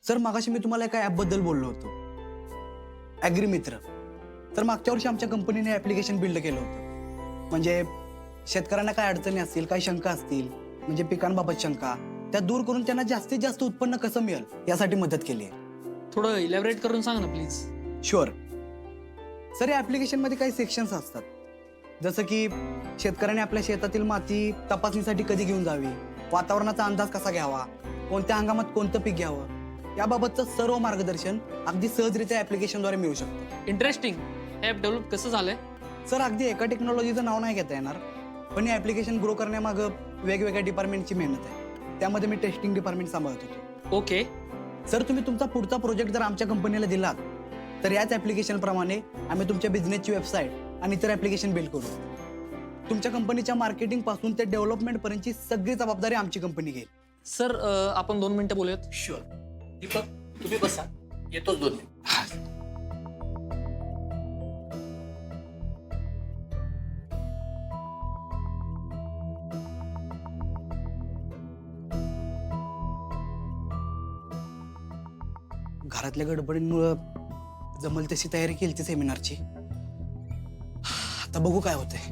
Sir मागाशी मी तुम्हाला एका ॲपबद्दल बोललो होतो, ॲग्री मित्र. तर मागच्या वर्षी आमच्या कंपनीने ॲप्लिकेशन बिल्ड केलं होतं. म्हणजे शेतकऱ्यांना काय अडचणी असतील, काय शंका असतील, म्हणजे पिकांबाबत शंका, त्या दूर करून त्यांना जास्तीत जास्त उत्पन्न कसं मिळेल यासाठी मदत केली आहे. थोडं इलॅबरेट करून सांग ना प्लीज. शुअर सर, या ॲप्लिकेशनमध्ये काही सेक्शन्स असतात, जसं की शेतकऱ्याने आपल्या शेतातील माती तपासणीसाठी कधी घेऊन जावी, वातावरणाचा अंदाज कसा घ्यावा, कोणत्या हंगामात कोणतं पीक घ्यावं, याबाबतचं सर्व मार्गदर्शन अगदी सहजरित्या ॲप्लिकेशनद्वारे मिळू शकतं. इंटरेस्टिंग. ॲप डेव्हलप कसं झालंय? सर अगदी एका टेक्नॉलॉजीचं नाव नाही घेता येणार, पण हे ॲप्लिकेशन ग्रो करण्यामागं वेगवेगळ्या डिपार्टमेंटची मेहनत आहे. त्यामध्ये मी टेस्टिंग डिपार्टमेंट सांभाळत होतो. ओके. सर तुम्ही तुमचा पुढचा प्रोजेक्ट जर आमच्या कंपनीला दिलात तर याच ॲप्लिकेशनप्रमाणे आम्ही तुमच्या बिझनेसची वेबसाईट आणि इतर ॲप्लिकेशन बिल्ड करू. तुमच्या कंपनीच्या मार्केटिंग पासून ते डेव्हलपमेंट पर्यंतची सगळी जबाबदारी आमची कंपनी घेईल. सर आपण 2 मिनिटं बोलूयात. शुअर. दीपक तुम्ही बसा, येतोच 2 मिनिट. घरातल्या गडबडींमुळं जमल तशी तयारी केली ती सेमिनारची. आता बघू काय होतंय.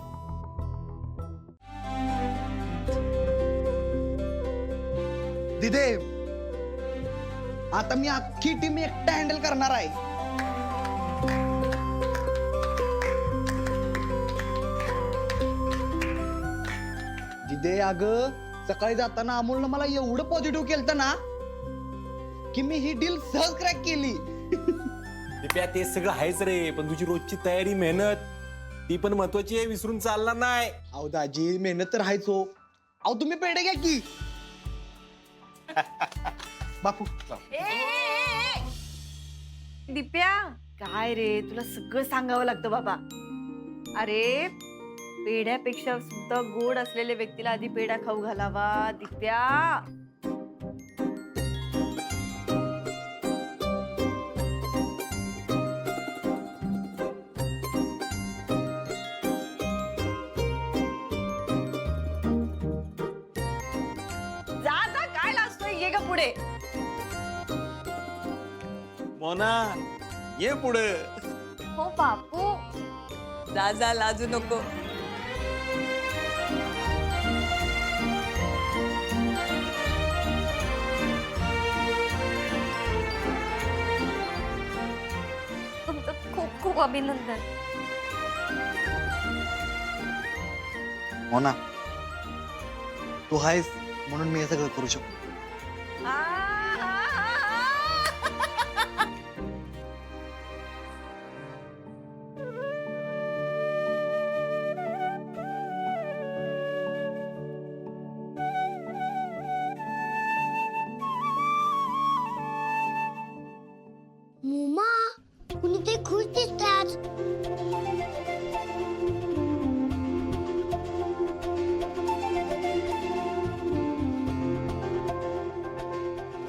दिदे, आता मी अख्खी टीम एकटा हँडल करणार आहे. दिदे अगं, सकाळी जाताना अमोलनं मला एवढं पॉझिटिव्ह केलं ना की मी ही डील सहज क्रॅक केली. दिप्या ते सगळं आहेच रे, पण तुझी रोजची तयारी मेहनत ती पण महत्वाची आहे, विसरून चालणार नाही. अहो दाजी, मेहनत तर आहेच हो. अहो तुम्ही पेढे घ्या की. बापू दिप्या, काय रे, तुला सगळं सांगावं लागतं बाबा. अरे पेढ्यापेक्षा सुद्धा गोड असलेल्या व्यक्तीला आधी पेढा खाऊ घालावा दिप्या. जा जा, काय लाजतोय, ये ग पुढे. मोना ये पुढे. हो बापू, जा जा, लाजू नको. तुमचं खूप खूप अभिनंदन. हो ना, तू आहेस म्हणून मी हे सगळं करू शकतो. मुमा, कुणीतरी खुश दिसतात.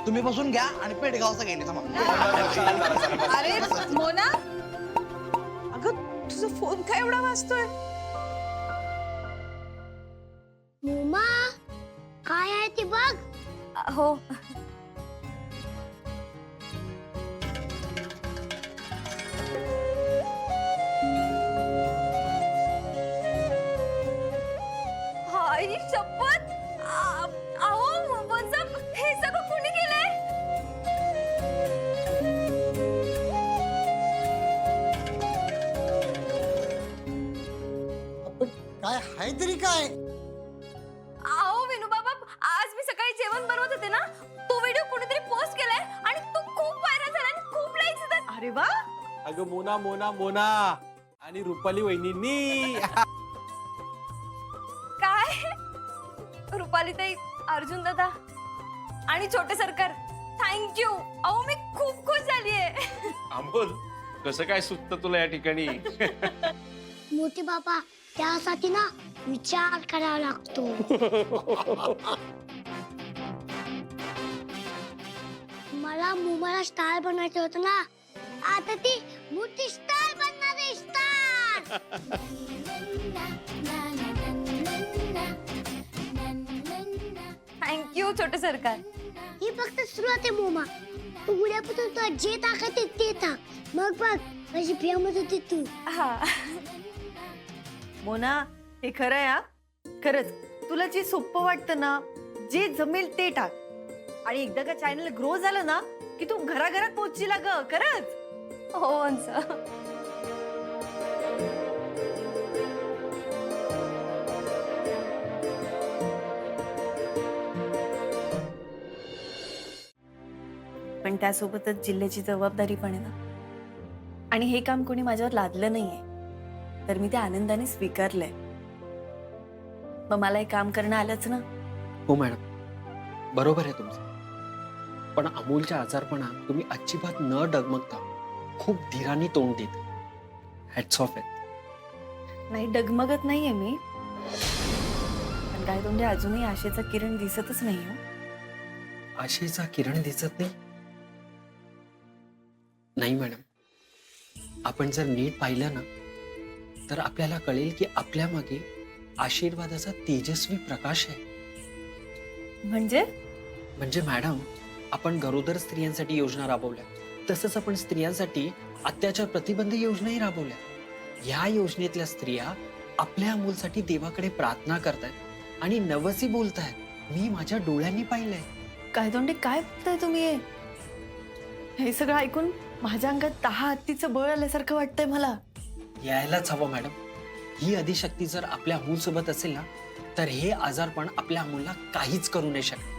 तुम्ही बसून घ्या आणि पेढे गावचा घ्यायला थांबा. अरे मोना, अगं तुझा फोन काय एवढा वाजतोय? मुमा, काय आहे ते बघ. हो. आई शपथ. अहो वंजम, हे सगळं कोणी केलंय? काय हाय तरी काय? अहो विनू बाबा, आज मी सकाळी जेवण बनवत होते ना, तो व्हिडिओ कोणीतरी पोस्ट केलाय आणि तो खूप व्हायरल झाला आणि खूप लाईक्स येतात. अरे वा. अगं मोना मोना मोना आणि रुपाली वहिनींनी. काय? रुपाली ताई, अर्जुन दादा आणि छोटे सरकार, थँक्यू. अहो मी खूप खुश झालीये. अमोल, कसं काय सुचतं तुला या ठिकाणी? मोठे बाबा, त्यासाठी ना विचार करावा लागतो. मला मुमाला स्टार बनायचं होतं ना, आता ती मोठी स्टार बनणार आहे. स्टार. थँक्यू छोटे सरकार. ही फक्त सुरुवात आहे मुमा. उद्यापासून तुला जे ताकद आहे ते टाक. मग बघ माझी प्रेमत होती तू. हा मोना, हे खरं आहे हा. खरंच तुला जे सोपं वाटतं ना, जे जमेल ते टाक. आणि एकदा का चॅनल ग्रो झालं ना की तू घराघरात पोहोचशील ग. खरंच. हो पण त्यासोबतच जिल्ह्याची जबाबदारी पण आहे ना. आणि हे काम कोणी माझ्यावर लादलं नाहीये, तर मी ते आनंदाने स्वीकारलंय. मग मला हे काम करणं आलंच ना. हो मॅडम, बरोबर आहे तुमचं. पण अमोलच्या आजारपणात तुम्ही अजिबात न डगमगता खूप धीराने तोंड देत. हॅट्स ऑफ आहे. नाही, डगमगत नाहीये मी. पण काय तोंडे अजूनही आशेचा किरण दिसतच नाही हो. आशेचा किरण दिसत नाही? नाही मॅडम, आपण जर नीट पाहिलं ना तर आपल्याला कळेल की आपल्या मागे आशीर्वादाचा तेजस्वी प्रकाश आहे. म्हणजे मॅडम, आपण गरोदर स्त्रियांसाठी योजना राबवल्या, तसंच आपण स्त्रियांसाठी अत्याचार प्रतिबंध योजनाही राबवल्या. या योजनेतल्या स्त्रिया आपल्या अमोलसाठी देवाकडे प्रार्थना करतायत आणि नवसी बोलतायत. मी माझ्या डोळ्यांनी पाहिलंय. काय तोंडे काय बोलताय तुम्ही? हे सगळं ऐकून माझ्या अंगात 10 हत्तीचं बळ आल्यासारखं वाटतंय मला. यायलाच हवं मॅडम. ही अधिशक्ती जर आपल्या अमूल सोबत असेल ना तर हे आजारपण आपल्या अमूलला काहीच करू नाही शकत.